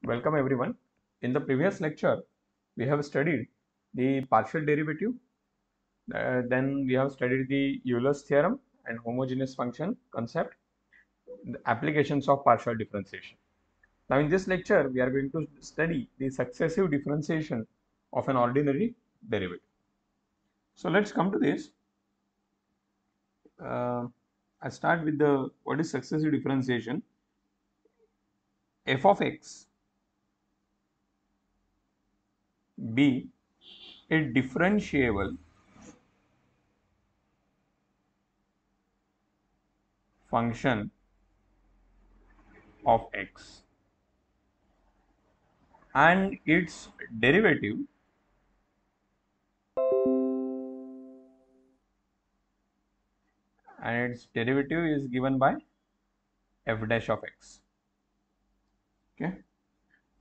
Welcome everyone. In the previous lecture, we have studied the partial derivative. Then we have studied the Euler's theorem and homogeneous function concept, the applications of partial differentiation. Now in this lecture, we are going to study the successive differentiation of an ordinary derivative. So let's come to this. I start with the what is successive differentiation. F of x be a differentiable function of x and its derivative is given by f dash of x. Okay,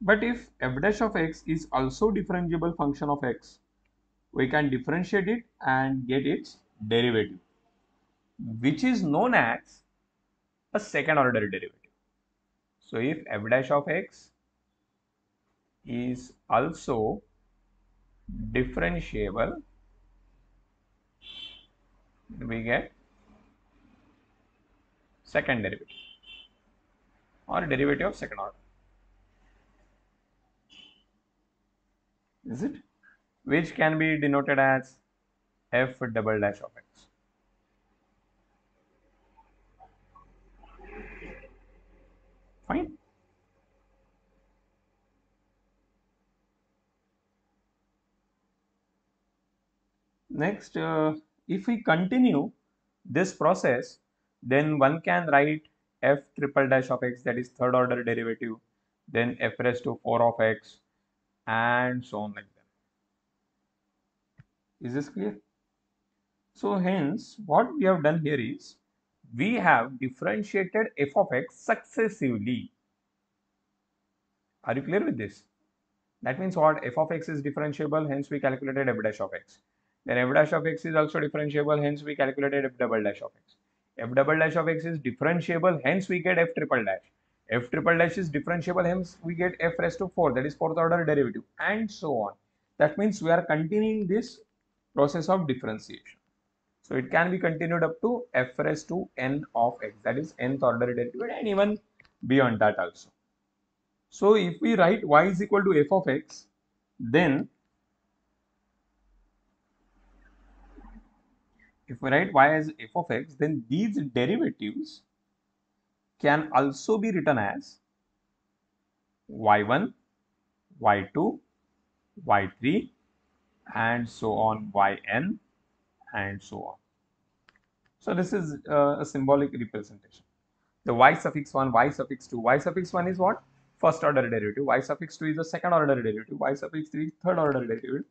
but if f dash of x is also differentiable function of x, we can differentiate it and get its derivative, which is known as a second order derivative. So if f dash of x is also differentiable, we get second derivative or derivative of second order. Is it? Which can be denoted as f double dash of x. Fine. Next, if we continue this process, then one can write f triple dash of x, that is third order derivative, then f raised to 4 of x, and so on like that. Is this clear? So hence, what we have done here is, we have differentiated f of x successively. Are you clear with this? That means what? F of x is differentiable, hence we calculated f dash of x. Then f dash of x is also differentiable, hence we calculated f double dash of x. F double dash of x is differentiable, hence we get f triple dash. F triple dash is differentiable, hence we get f raised to 4, that is fourth order derivative, and so on. That means we are continuing this process of differentiation. So it can be continued up to f raised to n of x, that is nth order derivative, and even beyond that also. So if we write y is equal to f of x, then if we write y as f of x, then these derivatives can also be written as y1, y2, y3, and so on, yn, and so on. So this is a symbolic representation. The y suffix 1, y suffix 2, y suffix 1 is what? First order derivative, y suffix 2 is the second order derivative, y suffix 3 is third order derivative,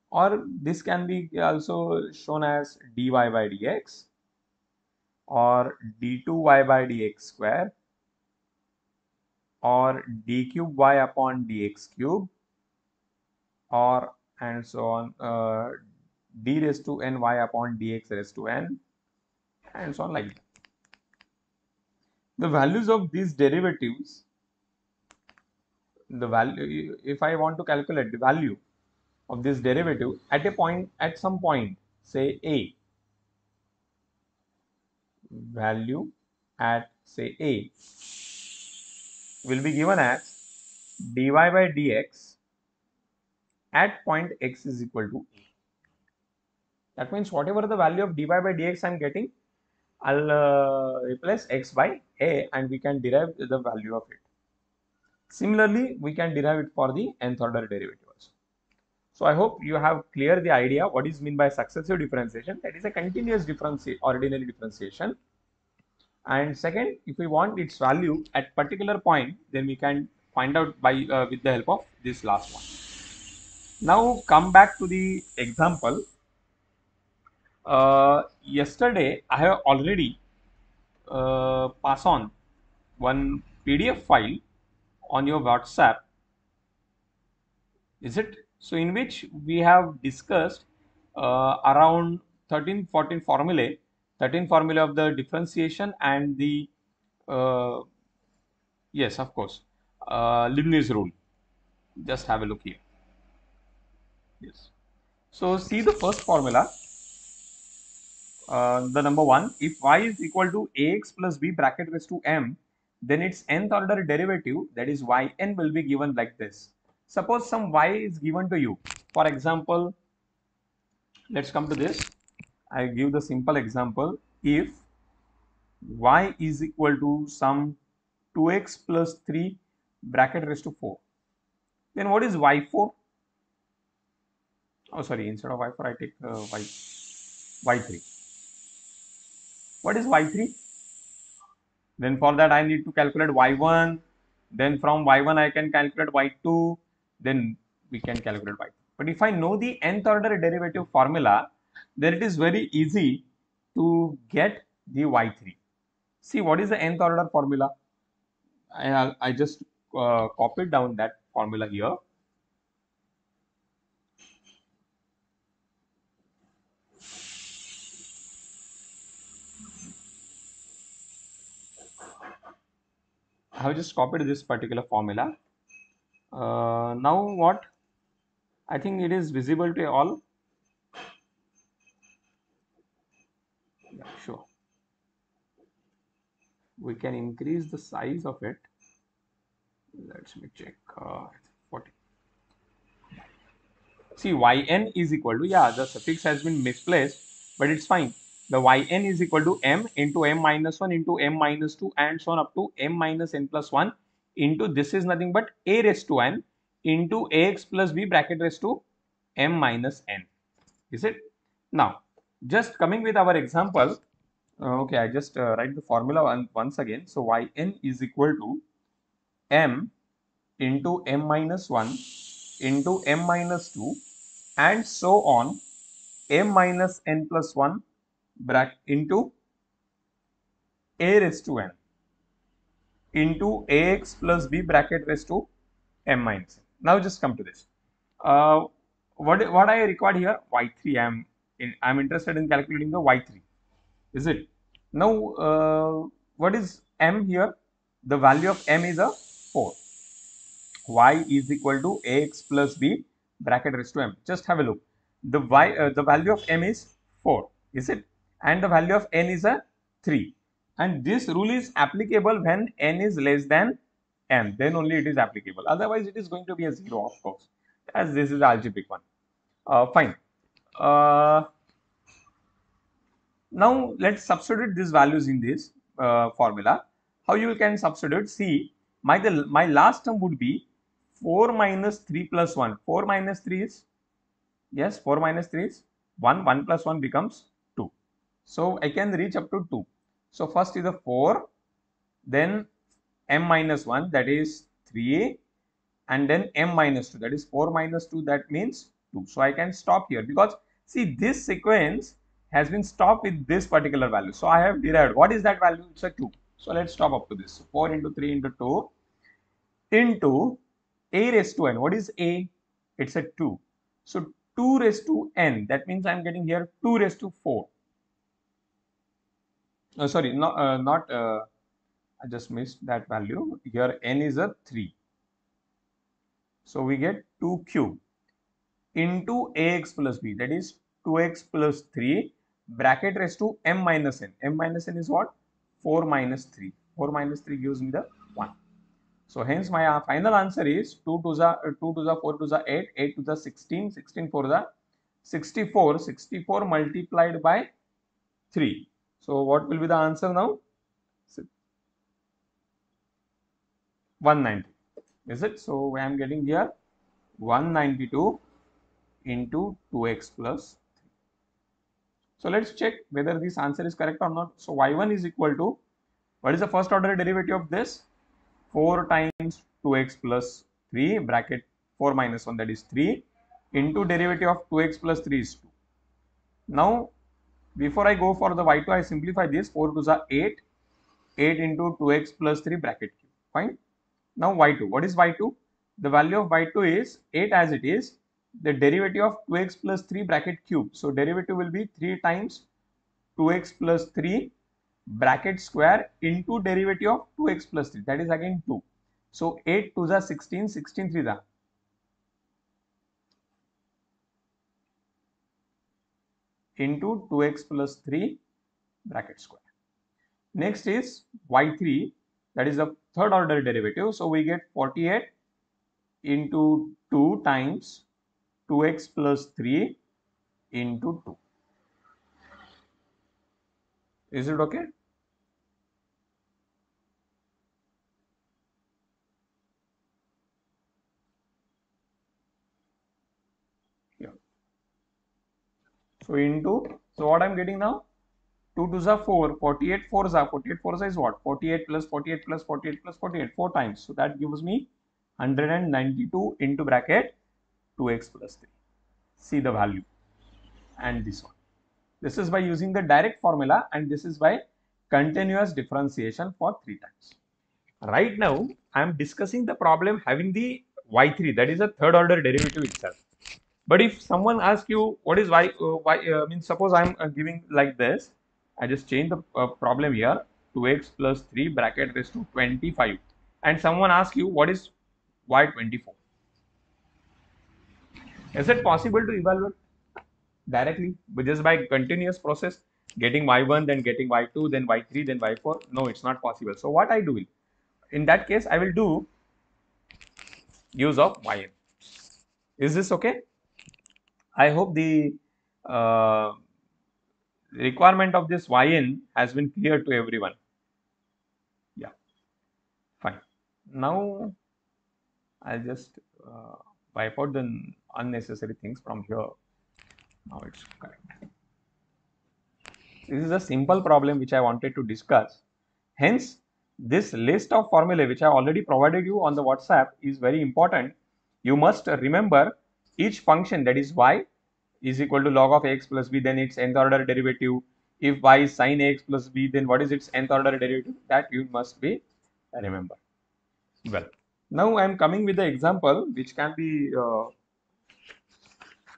or this can be also shown as dy by dx or d2y by dx square or d cube y upon dx cube, or and so on, d raised to n y upon dx raised to n, and so on like that. The values of these derivatives, the value, if I want to calculate the value of this derivative at a point, at some point, say a, value at say a will be given as dy by dx at point x is equal to a. That means whatever the value of dy by dx I am getting, I'll replace x by a and we can derive the value of it. Similarly, we can derive it for the nth order derivative also. So I hope you have clear the idea what is meant by successive differentiation. That is a continuous ordinary differentiation. And second, if we want its value at particular point, then we can find out by with the help of this last one. Now come back to the example. Yesterday I have already passed on one PDF file on your WhatsApp. Is it? So in which we have discussed around 13-14 formulae, 13 formulae of the differentiation and the yes, of course, Leibniz rule. Just have a look here. Yes. So see the first formula. The number one, if y is equal to ax plus b bracket raised to m, then its nth order derivative, that is yn, will be given like this. Suppose some y is given to you. For example, let's come to this. I give the simple example. If y is equal to some 2x plus 3 bracket raised to 4, then what is y4? Oh, sorry, instead of y4, I take y3. What is y3? Then for that I need to calculate y1. Then from y1 I can calculate y2. Then we can calculate y3. But if I know the nth order derivative formula, then it is very easy to get the y3. See, what is the nth order formula? I just copied down that formula here. I have just copied this particular formula. Now what? I think it is visible to all. Yeah, sure. We can increase the size of it. Let me check. 40. See, yn is equal to, yeah, the suffix has been misplaced, but it's fine. The yn is equal to m into m minus 1 into m minus 2 and so on up to m minus n plus 1 into, this is nothing but a raised to n into ax plus b bracket raised to m minus n. Is it? Now, just coming with our example, okay, I just write the formula once again. So, yn is equal to m into m minus 1 into m minus 2 and so on m minus n plus 1 bracket into a raised to n into ax plus b bracket raised to m minus n. Now just come to this. What I required here? y3. I'm interested in calculating the y3. Is it? Now what is m here? The value of m is a 4. Y is equal to ax plus b bracket raised to m. Just have a look. The value of m is 4, is it? And the value of n is a 3. And this rule is applicable when n is less than m. Then only it is applicable. Otherwise, it is going to be a 0, of course, as this is the algebraic one. Fine. Now let's substitute these values in this formula. How you can substitute? See, my last term would be 4 minus 3 plus 1. 4 minus 3 is, yes, 4 minus 3 is 1. 1 plus 1 becomes 2. So I can reach up to 2. So first is the 4, then m minus 1, that is 3, and then m minus 2, that is 4 minus 2, that means 2. So I can stop here because see, this sequence has been stopped with this particular value. So I have derived. What is that value? It's a 2. So let's stop up to this. So 4 into 3 into 2 into a raised to n. What is a? It's a 2. So 2 raised to n. That means I'm getting here 2 raised to 4. Sorry, not. I just missed that value. Here n is a 3. So we get 2 cube into ax plus b. That is 2x plus 3 bracket raised to m minus n. M minus n is what? 4 minus 3. 4 minus 3 gives me the 1. So hence my final answer is 2 to the 4 to the 8, 8 to the 16, 16 for the 64, 64 multiplied by 3. So what will be the answer now? 190. Is it? So I am getting here 192 into 2x plus 3. So let's check whether this answer is correct or not. So y1 is equal to, what is the first order derivative of this? 4 times 2x plus 3 bracket 4 minus 1, that is 3, into derivative of 2x plus 3 is 2. Now before I go for the y2, I simplify this. 4 to the 8, 8 into 2x plus 3 bracket cube. Fine. Now y2, what is y2? The value of y2 is 8 as it is, the derivative of 2x plus 3 bracket cube. So derivative will be 3 times 2x plus 3 bracket square into derivative of 2x plus 3, that is again 2. So 8 2s are 16, 16 3s are into 2x plus 3 bracket square. Next is y3, that is the third order derivative. So we get 48 into 2 times 2x plus 3 into 2. Is it okay? Yeah. So into, so what I'm getting now? 2 2s are 4, 48 4s are, 48 4s is what? 48 plus 48 plus 48 plus 48, 4 times. So that gives me 192 into bracket 2x plus 3. See the value and this one. This is by using the direct formula and this is by continuous differentiation for 3 times. Right now, I am discussing the problem having the y3, that is a third order derivative itself. But if someone asks you what is means suppose I am giving like this, I just change the problem here, 2x plus 3 bracket raised to 25, and someone asks you what is y24. Is it possible to evaluate directly just by continuous process, getting y1, then getting y2, then y3, then y4? No, it's not possible. So what I do in that case, I will do use of yn. Is this okay? I hope the uh, requirement of this yn has been clear to everyone. Yeah, fine. Now I'll just wipe out the unnecessary things from here. Now it's correct. This is a simple problem which I wanted to discuss. Hence, this list of formulae which I already provided you on the WhatsApp is very important. You must remember each function, that is y is equal to log of x plus b, then its nth order derivative. If y is sin ax plus b, then what is its nth order derivative? That you must be remember. Well, now I am coming with the example which can be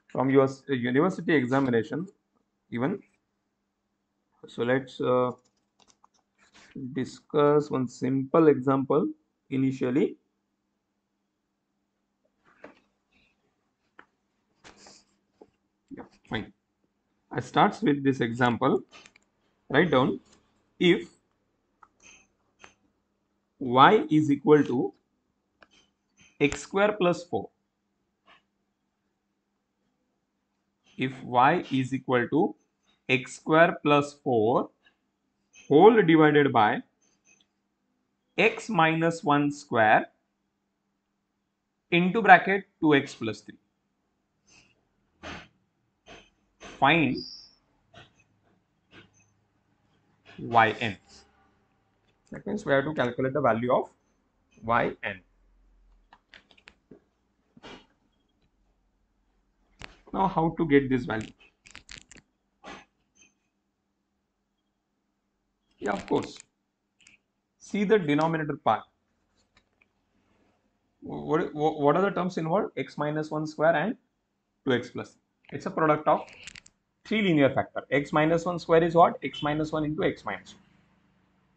from your university examination even. So let's discuss one simple example initially. Yeah, fine. I starts with this example. Write down if y is equal to x square plus 4. If y is equal to x square plus 4 whole divided by x minus 1 square into bracket 2x plus 3. Find yn. That means we have to calculate the value of yn. Now how to get this value? Yeah, of course. See the denominator part. What are the terms involved? X minus 1 square and 2x plus. It's a product of 3 linear factor. X minus 1 square is what? X minus 1 into x minus 1.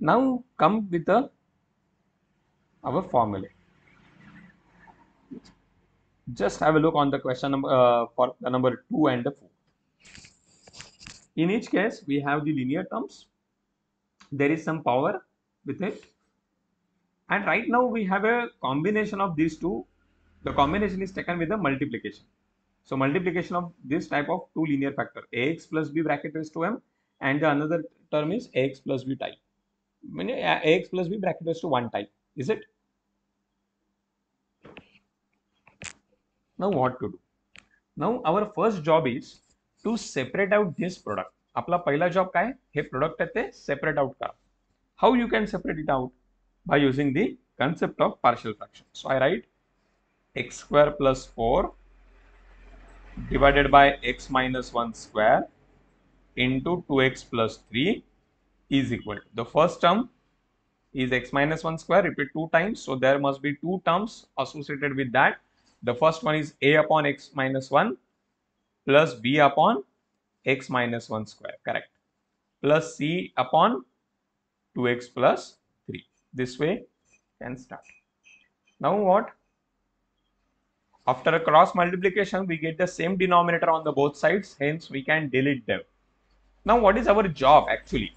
Now come with our formula. Just have a look on the question number for the number 2 and the 4. In each case, we have the linear terms. There is some power with it. And right now we have a combination of these two. The combination is taken with the multiplication. So multiplication of this type of two linear factor, ax plus b bracket raised to m, and the another term is ax plus b type. Meaning ax plus b bracket raised to 1 type. Is it? Now what to do? Now our first job is to separate out this product. आपला पहिला job काय? हे product आहे ते separate out करा. How you can separate it out? By using the concept of partial fraction. So I write x square plus 4 divided by x minus 1 square into 2x plus 3 is equal to, the first term is x minus 1 square, repeat 2 times, so there must be 2 terms associated with that. The first one is a upon x minus 1 plus b upon x minus 1 square, correct, plus c upon 2x plus 3. This way can start. Now what? After a cross multiplication, we get the same denominator on the both sides, hence we can delete them. Now what is our job actually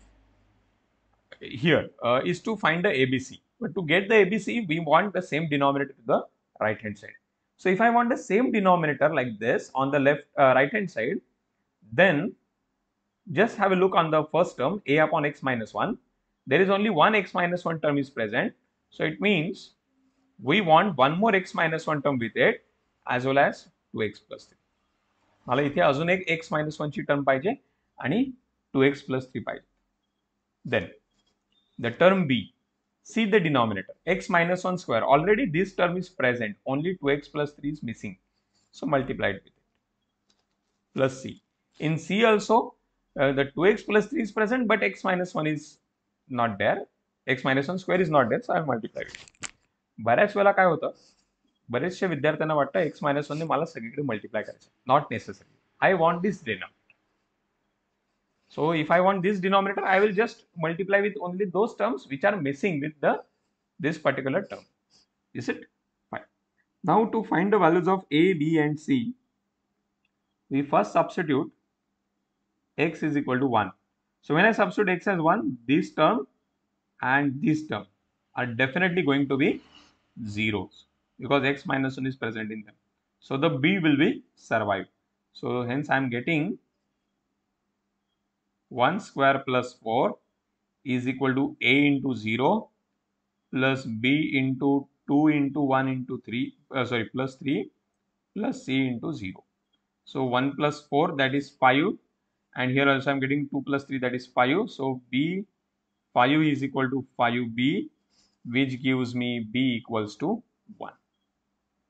here is to find the ABC. But to get the ABC, we want the same denominator to the right hand side. So if I want the same denominator like this on the left right hand side, then just have a look on the first term, a upon x minus 1. There is only one x minus 1 term is present. So it means we want one more x minus 1 term with it as well as 2x plus 3. मला इथे अजून एक x minus 1 ची term पाहिजे आणि 2x plus 3 पाहिजे. Then the term b, see the denominator, x minus 1 square, already this term is present, only 2x plus 3 is missing. So multiply it with it. Plus c. In c also, the 2x plus 3 is present, but x minus 1 is not there. X minus 1 square is not there, so I have multiplied it. बऱ्याच वेळेला काय होतं, बरेचशा विद्यार्थ्यांना वाटतं x minus 1 ने मला सगळीकडे multiply करायचं. Not necessary. I want this denominator. So if I want this denominator, I will just multiply with only those terms which are missing with this particular term. Is it? Fine. Now to find the values of a, b and c, we first substitute x is equal to 1. So when I substitute x as 1, this term and this term are definitely going to be zeros because x minus 1 is present in them. So the b will be survived. So hence I am getting 1 square plus 4 is equal to a into 0 plus b into 2 into 1 into 3, plus 3 plus c into 0. So 1 plus 4, that is 5, and here also I am getting 2 plus 3, that is 5. So b 5 is equal to 5b, which gives me b equals to 1.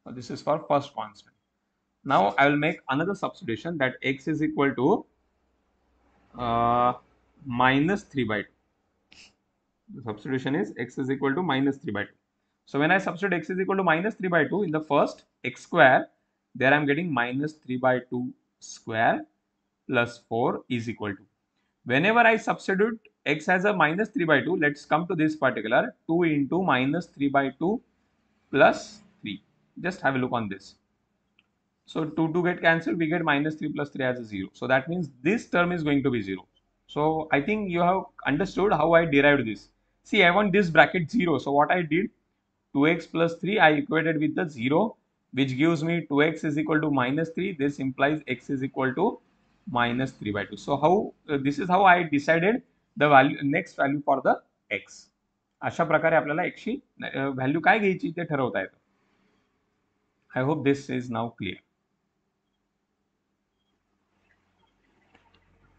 So this is for first constant. Now I will make another substitution, that x is equal to minus 3 by 2. The substitution is x is equal to minus 3 by 2. So when I substitute x is equal to minus 3 by 2 in the first x square, there I am getting minus 3 by 2 square plus 4 is equal to. Whenever I substitute x as a minus 3 by 2, let's come to this particular 2 into minus 3 by 2 plus 3. Just have a look on this. So 2 get cancelled, we get minus 3 plus 3 as a 0. So that means this term is going to be 0. So I think you have understood how I derived this. See, I want this bracket 0. So what I did, 2x plus 3, I equated with the 0, which gives me 2x is equal to minus 3. This implies x is equal to minus 3 by 2. So how this is how I decided the value, next value for the x. अशा प्रकारे आपल्याला x ची value काय घ्यायची ते ठरवता येतं. I hope this is now clear.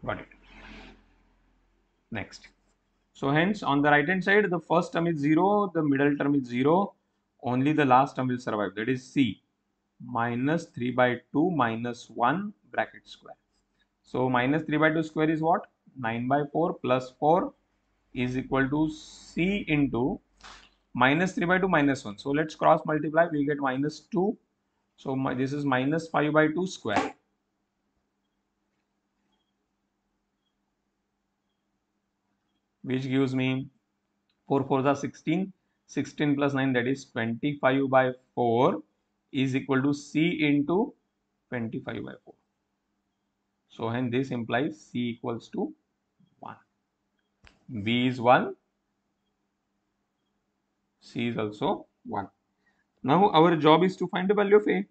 Got it. Next. So hence on the right hand side, the first term is 0, the middle term is 0, only the last term will survive, that is c, minus 3 by 2 minus 1 bracket square. So minus 3 by 2 square is what? 9 by 4 plus 4 is equal to c into minus 3 by 2 minus 1. So let's cross multiply, we get minus 2. So this is minus 5 by 2 square. Which gives me 4 4s are 16. 16 plus 9, that is 25 by 4 is equal to c into 25 by 4. So hence this implies c equals to 1. B is 1. C is also 1. Now our job is to find the value of A.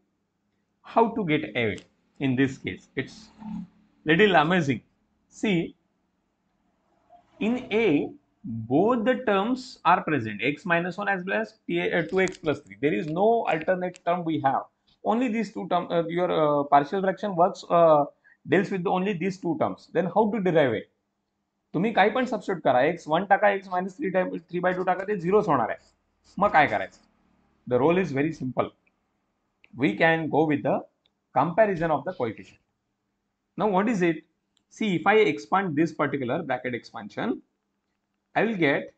How to get A in this case? It's little amazing. See, in A, both the terms are present, x minus 1 as well as 2x plus 3. There is no alternate term we have. Only these two terms, your partial fraction works, deals with only these two terms. Then how to derive it? तुम्ही काही पण substitute करा, x1 टाका, x minus 3 by 2 टाका, ते झिरोच होणार आहे. मग काय करायचं? The rule is very simple. We can go with the comparison of the coefficient. Now what is it? See, if I expand this particular bracket expansion, I will get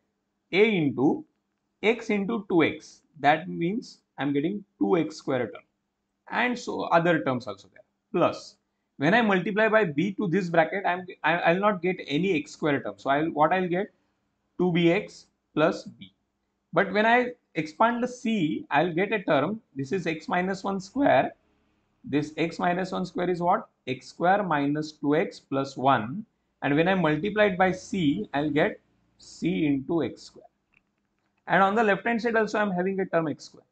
a into x into 2x. That means I am getting 2x square term, and so other terms also there. Plus, when I multiply by b to this bracket, I'll not get any x square term. So I'll get 2bx plus b. But when I expand the C, I'll get a term. This is x minus 1 square. This x minus 1 square is what? X square minus 2x plus 1. And when I multiply it by C, I'll get C into x square. And on the left hand side also, I'm having a term x square.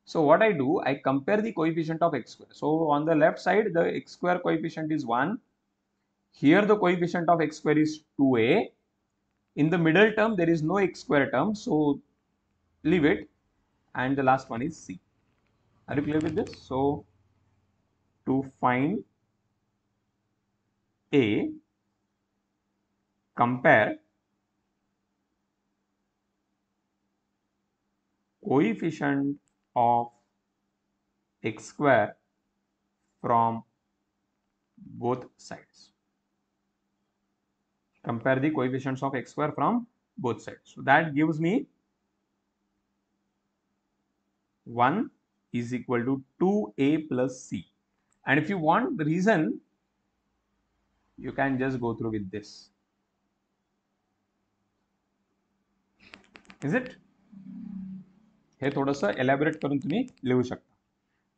So what I do, I compare the coefficient of x square. So on the left side, the x square coefficient is 1. Here the coefficient of x square is 2a. In the middle term, there is no x square term. So leave it. And the last one is c. Are you clear with this? So to find a, compare coefficient of x square from both sides. Compare the coefficients of x square from both sides. So that gives me 1 is equal to 2a plus c. And if you want the reason, you can just go through with this. Is it? हे थोडंसं elaborate करून तुम्ही लिहू शकता.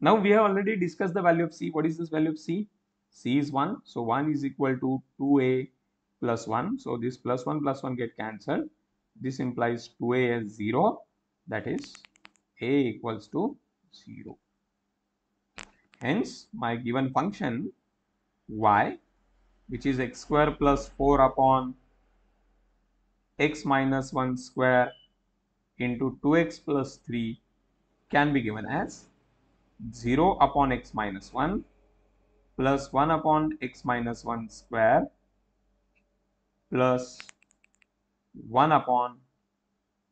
Now we have already discussed the value of c. What is this value of c? C is 1. So 1 is equal to 2a plus 1. So this plus 1 get cancelled. This implies 2a as 0. That is a equals to 0. Hence my given function y, which is x square plus 4 upon x minus 1 square into 2x plus 3 can be given as 0 upon x minus 1 plus 1 upon x minus 1 square plus 1 upon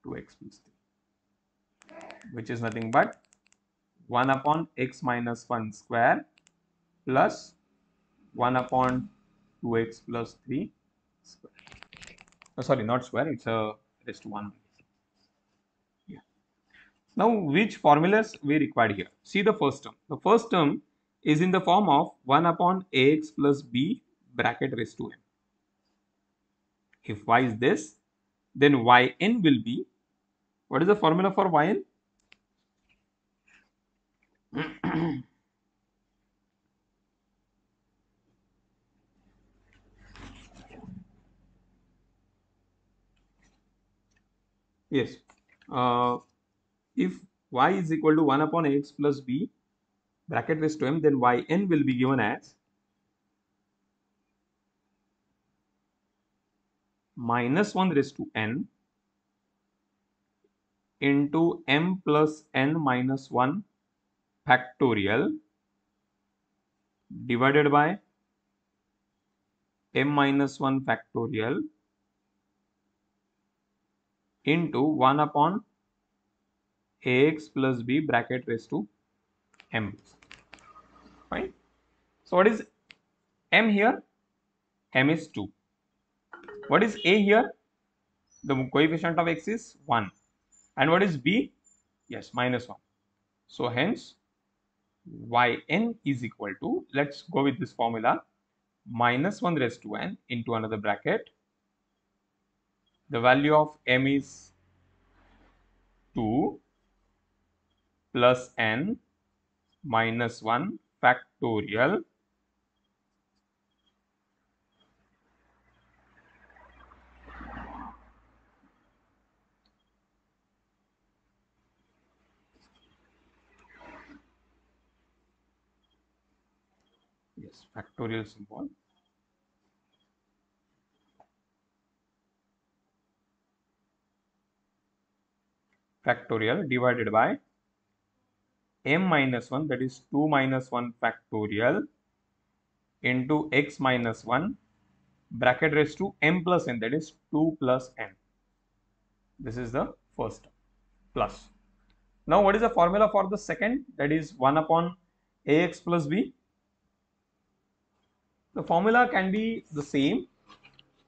2x plus 3, which is nothing but 1 upon x minus 1 square plus 1 upon 2x plus 3 square. Oh, sorry, not square, it's a raised to 1. Yeah. Now, which formulas we required here? See the first term. The first term is in the form of 1 upon ax plus b bracket raised to m. If y is this, then yn will be, what is the formula for yn? Yes. If y is equal to 1 upon ax plus b bracket raised to m, then yn will be given as minus 1 raised to n into m plus n minus 1 factorial divided by m minus 1 factorial into 1 upon ax plus b bracket raised to m. Fine. So what is m here? M is 2. What is a here? The coefficient of x is 1. And what is b? Yes, minus 1. So hence yn is equal to, let's go with this formula, minus 1 raised to n into another bracket. The value of m is 2 plus n minus 1 factorial factorial symbol factorial divided by m minus 1, that is 2 minus 1 factorial into x minus 1 bracket raised to m plus n, that is 2 plus n. This is the first plus. Now what is the formula for the second? That is 1 upon ax plus b. The formula can be the same,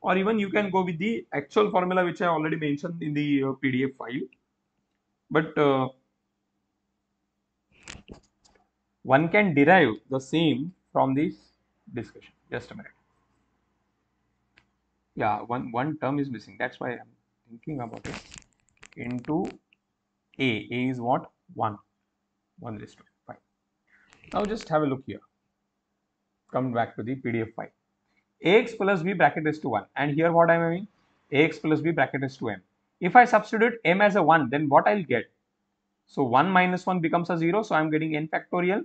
or even you can go with the actual formula which I already mentioned in the PDF file. But one can derive the same from this discussion. Just a minute. Yeah, one term is missing. That's why I'm thinking about it. Into A is what? 1. 1 raised to 5. Now just have a look here. Come back to the PDF file. Ax plus b bracket raised to 1. And here what I am having? Ax plus b bracket raised to m. If I substitute m as a 1, then what I'll get? So 1 minus 1 becomes a 0. So I'm getting n factorial.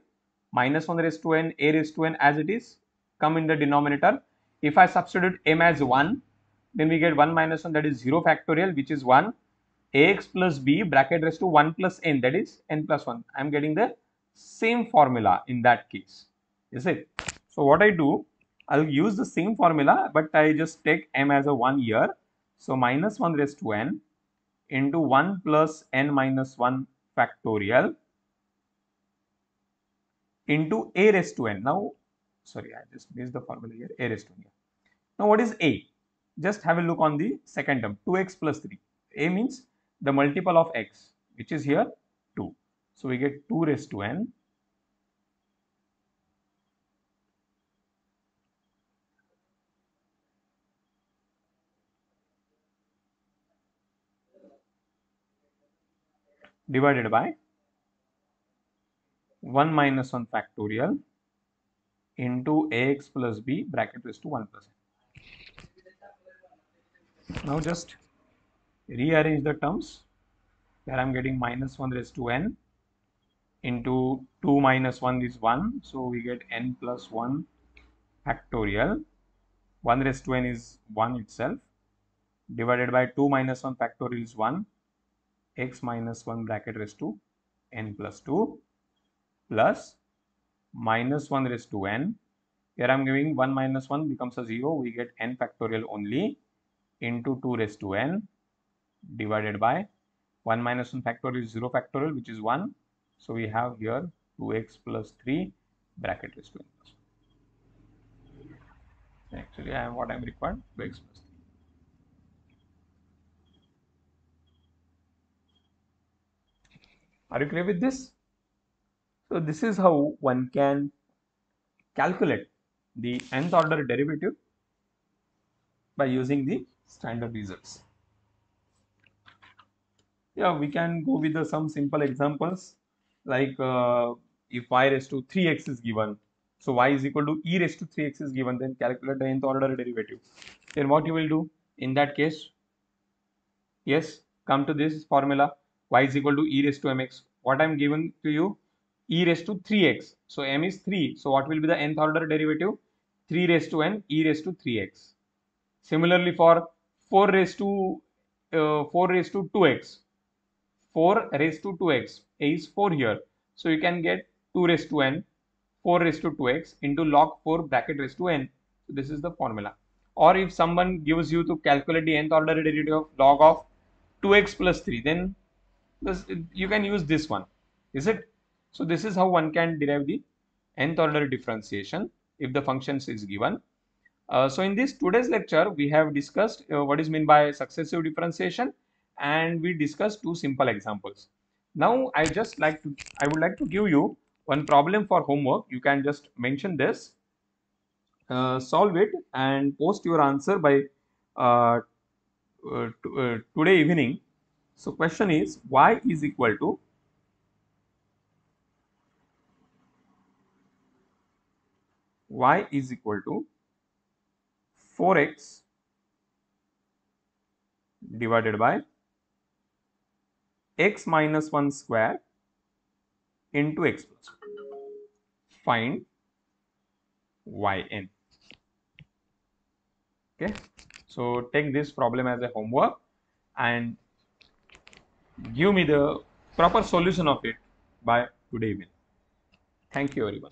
Minus 1 raised to n, a raised to n as it is. Come in the denominator. If I substitute m as 1, then we get 1 minus 1, that is 0 factorial, which is 1. Ax plus b bracket raised to 1 plus n, that is n plus 1. I am getting the same formula in that case. Is it? So what I do, I'll use the same formula, but I just take m as a 1 here. So minus 1 raised to n into 1 plus n minus 1 factorial into a raised to n. Now, sorry, I just missed the formula here, a raised to n. Now, what is a? Just have a look on the second term, 2x plus 3. A means the multiple of x, which is here 2. So, we get 2 raised to n divided by 1 minus 1 factorial into ax plus b bracket raised to 1 plus n. Now, just rearrange the terms. Here I am getting minus 1 raised to n into 2 minus 1 is 1. So, we get n plus 1 factorial. 1 raised to n is 1 itself, divided by 2 minus 1 factorial is 1, x minus 1 bracket raised to n plus 2, plus minus 1 raised to n. Here I am giving 1 minus 1 becomes a 0. We get n factorial only into 2 raised to n divided by 1 minus 1 factorial is 0 factorial, which is 1. So, we have here 2x plus 3 bracket raised to n plus 1. Actually, what I am required, 2x plus 3. Are you clear with this? So, this is how one can calculate the nth order derivative by using the standard results. Yeah, we can go with some simple examples like if y raised to 3x is given. So, y is equal to e raised to 3x is given, then calculate the nth order derivative. Then what you will do in that case? Yes, come to this formula, y is equal to e raised to mx. What I am giving to you? E raised to 3x. So, m is 3. So, what will be the nth order derivative? 3 raised to n, e raised to 3x. Similarly, for 4 raised to 2x. 4 raised to 2x, a is 4 here. So, you can get 2 raised to n, 4 raised to 2x into log 4 bracket raised to n. So, this is the formula. Or if someone gives you to calculate the nth order derivative of log of 2x plus 3, then you can use this one. Is it? So, this is how one can derive the nth order differentiation if the functions is given. So, in this today's lecture, we have discussed what is meant by successive differentiation, and we discussed 2 simple examples. Now, I would like to give you one problem for homework. You can just mention this, solve it, and post your answer by today evening. So, question is y is equal to 4x divided by x minus 1 square into x plus 1. Find yn. Okay. So, take this problem as a homework and give me the proper solution of it by today evening. Thank you everyone.